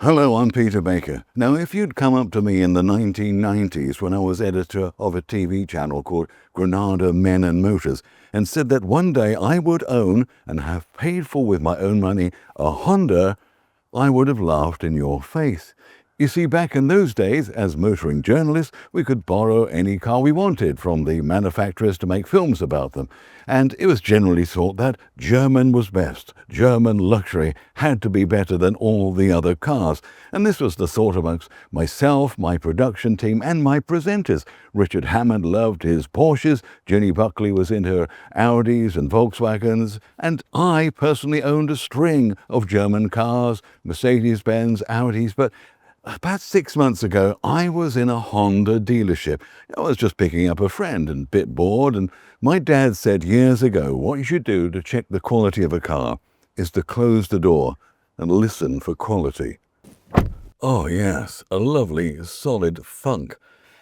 Hello, I'm Peter Baker. Now, if you'd come up to me in the 1990s when I was editor of a TV channel called Granada Men and Motors and said that one day I would own and have paid for with my own money a Honda, I would have laughed in your face. You see, back in those days, as motoring journalists, we could borrow any car we wanted from the manufacturers to make films about them. And it was generally thought that German was best. German luxury had to be better than all the other cars. And this was the thought amongst myself, my production team, and my presenters. Richard Hammond loved his Porsches, Ginny Buckley was into her Audis and Volkswagens, and I personally owned a string of German cars, Mercedes-Benz, Audis, but about 6 months ago, I was in a Honda dealership. I was just picking up a friend and a bit bored, and my dad said years ago, what you should do to check the quality of a car is to close the door and listen for quality. Oh yes, a lovely, solid funk.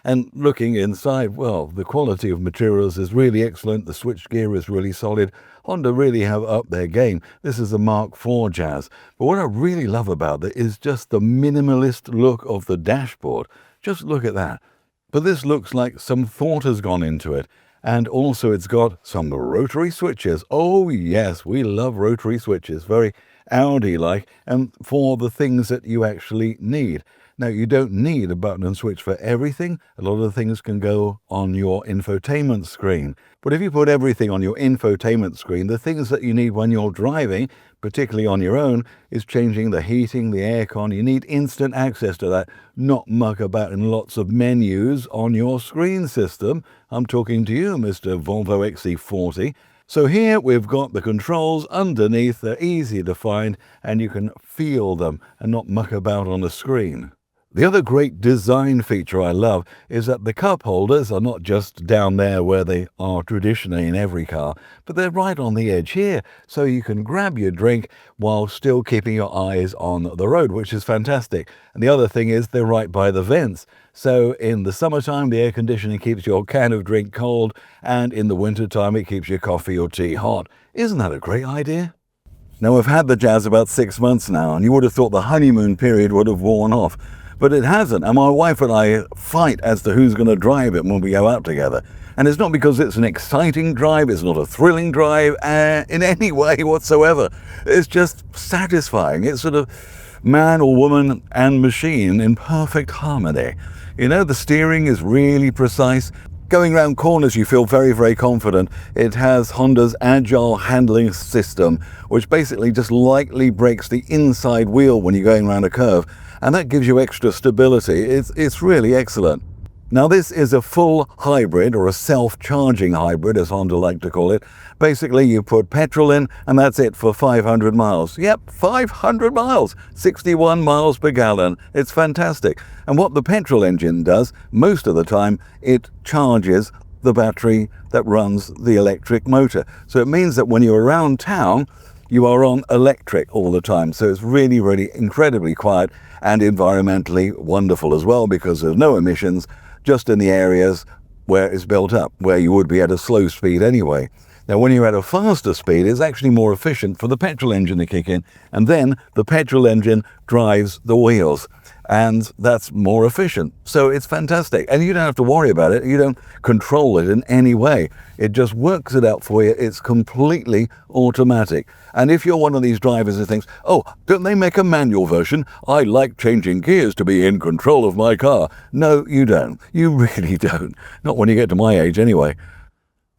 And looking inside, well, the quality of materials is really excellent. The switchgear is really solid. Honda really have upped their game. This is a Mark IV Jazz. But what I really love about it is just the minimalist look of the dashboard. Just look at that. But this looks like some thought has gone into it. And also it's got some rotary switches. Oh yes, we love rotary switches. Very Audi-like, and for the things that you actually need. Now, you don't need a button and switch for everything. A lot of things can go on your infotainment screen. But if you put everything on your infotainment screen, the things that you need when you're driving, particularly on your own, is changing the heating, the aircon. You need instant access to that, not muck about in lots of menus on your screen system. I'm talking to you, Mr. Volvo XC40. So here we've got the controls underneath. They're easy to find and you can feel them and not muck about on the screen. The other great design feature I love is that the cup holders are not just down there where they are traditionally in every car, but they're right on the edge here, so you can grab your drink while still keeping your eyes on the road, which is fantastic. And the other thing is they're right by the vents. So in the summertime, the air conditioning keeps your can of drink cold, and in the wintertime, it keeps your coffee or tea hot. Isn't that a great idea? Now, we've had the Jazz about 6 months now, and you would have thought the honeymoon period would have worn off. But it hasn't, and my wife and I fight as to who's going to drive it when we go out together. And it's not because it's an exciting drive, it's not a thrilling drive in any way whatsoever. It's just satisfying. It's sort of man or woman and machine in perfect harmony. You know, the steering is really precise. Going around corners, you feel very, very confident. It has Honda's agile handling system, which basically just lightly brakes the inside wheel when you're going around a curve. And that gives you extra stability. It's really excellent. Now, this is a full hybrid, or a self-charging hybrid, as Honda like to call it. Basically, you put petrol in, and that's it for 500 miles. Yep, 500 miles, 61 miles per gallon. It's fantastic. And what the petrol engine does, most of the time, it charges the battery that runs the electric motor. So it means that when you're around town, you are on electric all the time. So it's really, really incredibly quiet and environmentally wonderful as well, because there's no emissions, just in the areas where it's built up, where you would be at a slow speed anyway. Now, when you're at a faster speed, it's actually more efficient for the petrol engine to kick in, and then the petrol engine drives the wheels, and that's more efficient. So it's fantastic, and you don't have to worry about it. You don't control it in any way. It just works it out for you. It's completely automatic. And if you're one of these drivers who thinks, oh, don't they make a manual version? I like changing gears to be in control of my car. No, you don't. You really don't. Not when you get to my age anyway.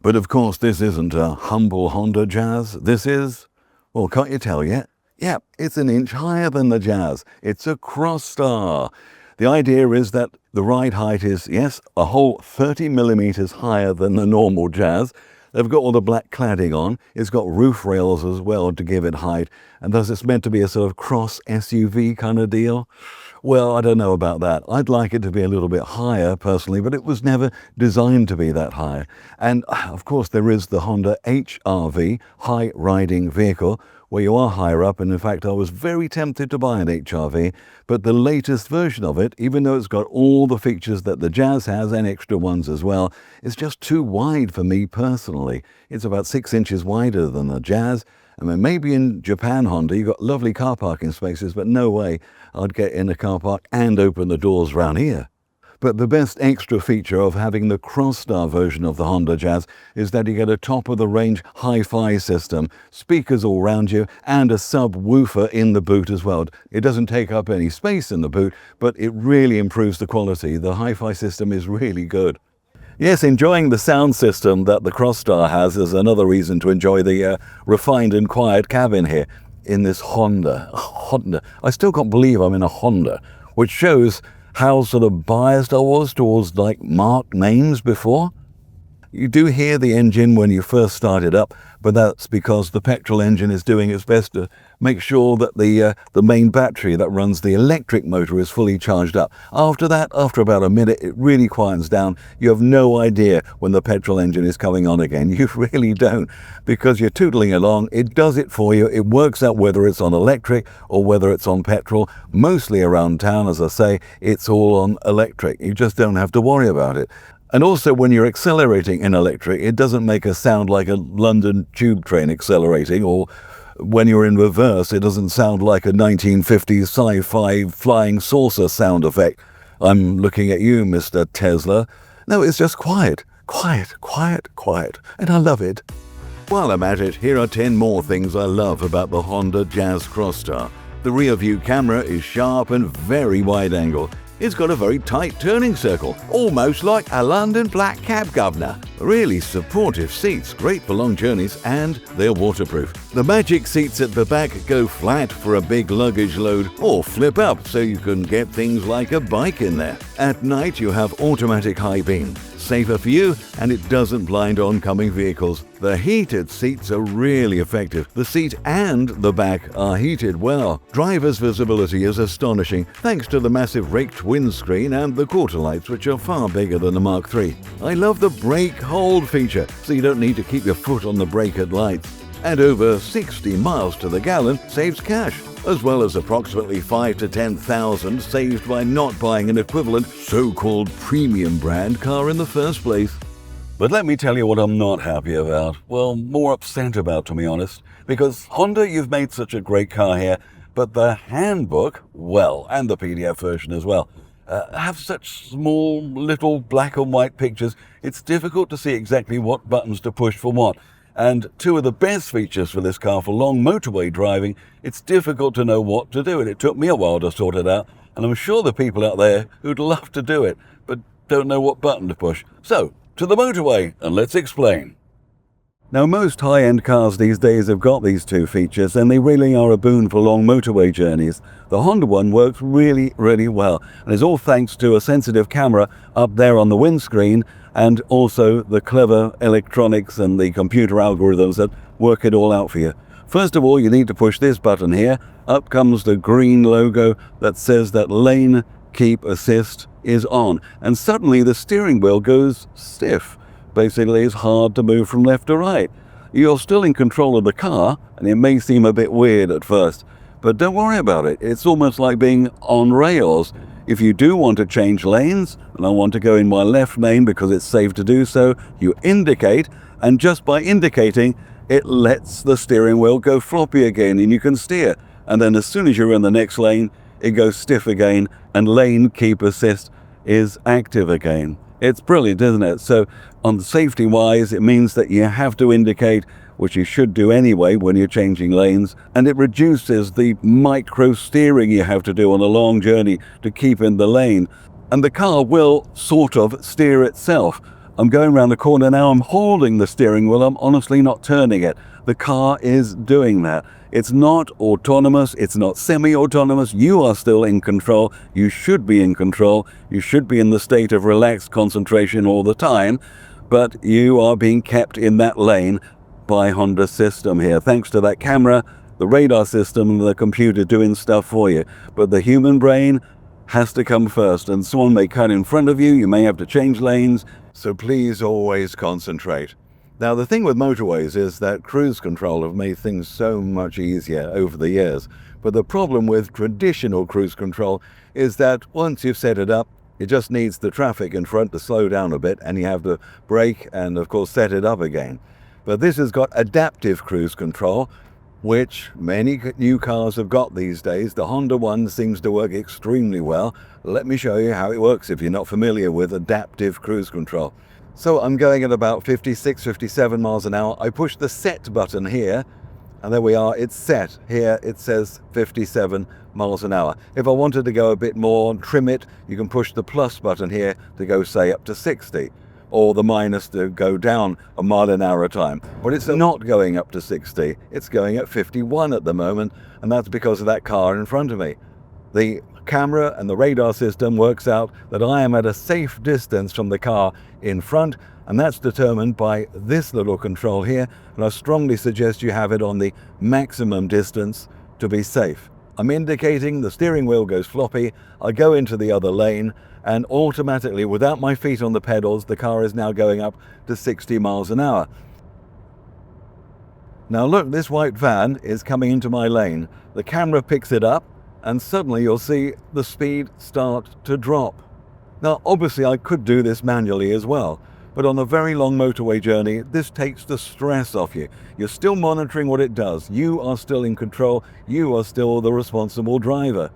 But of course, this isn't a humble Honda Jazz. This is, well, can't you tell yet? Yeah, it's an inch higher than the Jazz. It's a Crossstar. The idea is that the ride height is, yes, a whole 30 millimeters higher than the normal Jazz. They've got all the black cladding on. It's got roof rails as well to give it height. And thus it's meant to be a sort of cross SUV kind of deal. Well, I don't know about that. I'd like it to be a little bit higher personally, but it was never designed to be that high. And of course there is the Honda HR-V, high riding vehicle, where you are higher up, and in fact I was very tempted to buy an HR-V, but the latest version of it, even though it's got all the features that the Jazz has and extra ones as well, is just too wide for me personally. It's about 6 inches wider than the Jazz, I mean, maybe in Japan, Honda, you've got lovely car parking spaces, but no way I'd get in a car park and open the doors round here. But the best extra feature of having the Crossstar version of the Honda Jazz is that you get a top-of-the-range hi-fi system, speakers all around you, and a subwoofer in the boot as well. It doesn't take up any space in the boot, but it really improves the quality. The hi-fi system is really good. Yes, enjoying the sound system that the Crossstar has is another reason to enjoy the refined and quiet cabin here in this Honda. I still can't believe I'm in a Honda, which shows how sort of biased I was towards like marque names before. You do hear the engine when you first start it up, but that's because the petrol engine is doing its best to make sure that the main battery that runs the electric motor is fully charged up. After that, after about a minute, it really quiets down. You have no idea when the petrol engine is coming on again. You really don't, because you're tootling along. It does it for you. It works out whether it's on electric or whether it's on petrol. Mostly around town, as I say, it's all on electric. You just don't have to worry about it. And also when you're accelerating in electric, it doesn't make a sound like a London tube train accelerating, or when you're in reverse, it doesn't sound like a 1950s sci-fi flying saucer sound effect. I'm looking at you, Mr. Tesla. No, it's just quiet, quiet, quiet, quiet, and I love it. While I'm at it, here are 10 more things I love about the Honda Jazz Crossstar. The rear view camera is sharp and very wide angle. It's got a very tight turning circle, almost like a London black cab governor. Really supportive seats, great for long journeys, and they're waterproof. The magic seats at the back go flat for a big luggage load, or flip up so you can get things like a bike in there. At night you have automatic high beam, safer for you, and it doesn't blind oncoming vehicles. The heated seats are really effective. The seat and the back are heated well. Driver's visibility is astonishing thanks to the massive raked windscreen and the quarter lights, which are far bigger than the Mark III. I love the brake hold feature, so you don't need to keep your foot on the brake at lights. And over 60 miles to the gallon saves cash, as well as approximately 5,000 to 10,000 saved by not buying an equivalent so-called premium brand car in the first place. But let me tell you what I'm not happy about. Well, more upset about, to be honest. Because Honda, you've made such a great car here, but the handbook, well, and the PDF version as well, have such small little black and white pictures, it's difficult to see exactly what buttons to push for what. And two of the best features for this car for long motorway driving, it's difficult to know what to do, and it took me a while to sort it out, and I'm sure the people out there who'd love to do it, but don't know what button to push. So, to the motorway, and let's explain. Now, most high-end cars these days have got these two features, and they really are a boon for long motorway journeys. The Honda one works really, really well, and is all thanks to a sensitive camera up there on the windscreen, and also the clever electronics and the computer algorithms that work it all out for you. First of all, you need to push this button here. Up comes the green logo that says that lane keep assist is on, and suddenly the steering wheel goes stiff. Basically, it's hard to move from left to right. You're still in control of the car, and it may seem a bit weird at first, but don't worry about it. It's almost like being on rails. If you do want to change lanes, and I want to go in my left lane because it's safe to do so, you indicate, and just by indicating, it lets the steering wheel go floppy again, and you can steer. And then as soon as you're in the next lane, it goes stiff again, and lane keep assist is active again. It's brilliant, isn't it? So on safety-wise, it means that you have to indicate, which you should do anyway when you're changing lanes, and it reduces the micro steering you have to do on a long journey to keep in the lane. And the car will sort of steer itself. I'm going around the corner now, I'm holding the steering wheel, I'm honestly not turning it. The car is doing that. It's not autonomous, it's not semi-autonomous, you are still in control, you should be in control, you should be in the state of relaxed concentration all the time, but you are being kept in that lane by Honda's system here, thanks to that camera, the radar system, and the computer doing stuff for you. But the human brain has to come first, and someone may cut in front of you, you may have to change lanes, so please always concentrate. Now, the thing with motorways is that cruise control have made things so much easier over the years. But the problem with traditional cruise control is that once you've set it up, it just needs the traffic in front to slow down a bit, and you have to brake and, of course, set it up again. But this has got adaptive cruise control, which many new cars have got these days. The Honda one seems to work extremely well. Let me show you how it works if you're not familiar with adaptive cruise control. So I'm going at about 56, 57 miles an hour. I push the set button here, and there we are, it's set. Here it says 57 miles an hour. If I wanted to go a bit more and trim it, you can push the plus button here to go, say, up to 60. Or the minus to go down a mile an hour a time. But it's not going up to 60, it's going at 51 at the moment, and that's because of that car in front of me. The camera and the radar system works out that I am at a safe distance from the car in front, and that's determined by this little control here, and I strongly suggest you have it on the maximum distance to be safe. I'm indicating, the steering wheel goes floppy, I go into the other lane, and automatically, without my feet on the pedals, the car is now going up to 60 miles an hour. Now look, this white van is coming into my lane. The camera picks it up, and suddenly you'll see the speed start to drop. Now obviously I could do this manually as well, but on a very long motorway journey, this takes the stress off you. You're still monitoring what it does. You are still in control. You are still the responsible driver.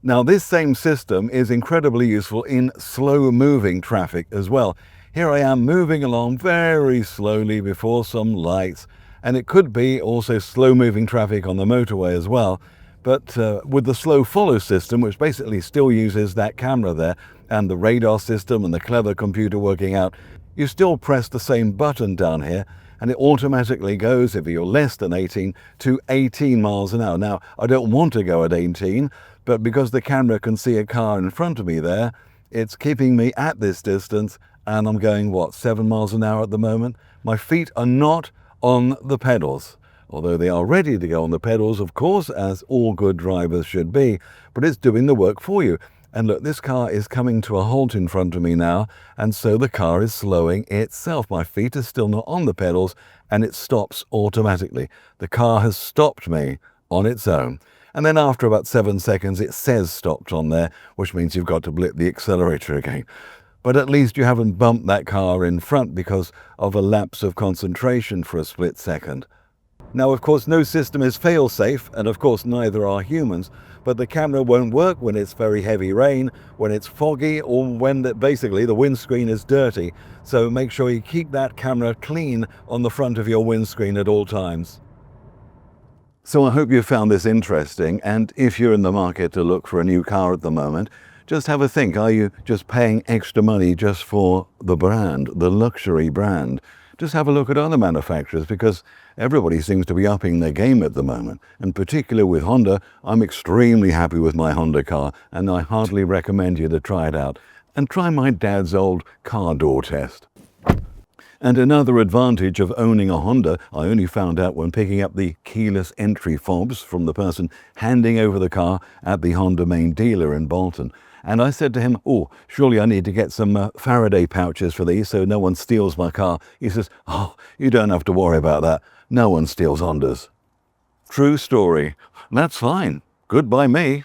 Now this same system is incredibly useful in slow-moving traffic as well. Here I am moving along very slowly before some lights, and it could be also slow-moving traffic on the motorway as well. But with the slow follow system, which basically still uses that camera there, and the radar system and the clever computer working out, you still press the same button down here, and it automatically goes, if you're less than 18, to 18 miles an hour. Now, I don't want to go at 18, but because the camera can see a car in front of me there, it's keeping me at this distance, and I'm going, what, 7 miles an hour at the moment? My feet are not on the pedals, although they are ready to go on the pedals, of course, as all good drivers should be, but it's doing the work for you. And look, this car is coming to a halt in front of me now, and so the car is slowing itself. My feet are still not on the pedals, and it stops automatically. The car has stopped me on its own. And then after about 7 seconds, it says stopped on there, which means you've got to blip the accelerator again. But at least you haven't bumped that car in front because of a lapse of concentration for a split second. Now, of course, no system is fail-safe, and of course neither are humans, but the camera won't work when it's very heavy rain, when it's foggy, or when basically the windscreen is dirty. So make sure you keep that camera clean on the front of your windscreen at all times. So I hope you found this interesting, and if you're in the market to look for a new car at the moment, just have a think. Are you just paying extra money just for the brand, the luxury brand? Just have a look at other manufacturers, because everybody seems to be upping their game at the moment. And particularly with Honda, I'm extremely happy with my Honda car, and I heartily recommend you to try it out. And try my dad's old car door test. And another advantage of owning a Honda, I only found out when picking up the keyless entry fobs from the person handing over the car at the Honda main dealer in Bolton. And I said to him, oh, surely I need to get some Faraday pouches for these so no one steals my car. He says, oh, you don't have to worry about that. No one steals Hondas. True story. That's fine. Good by me.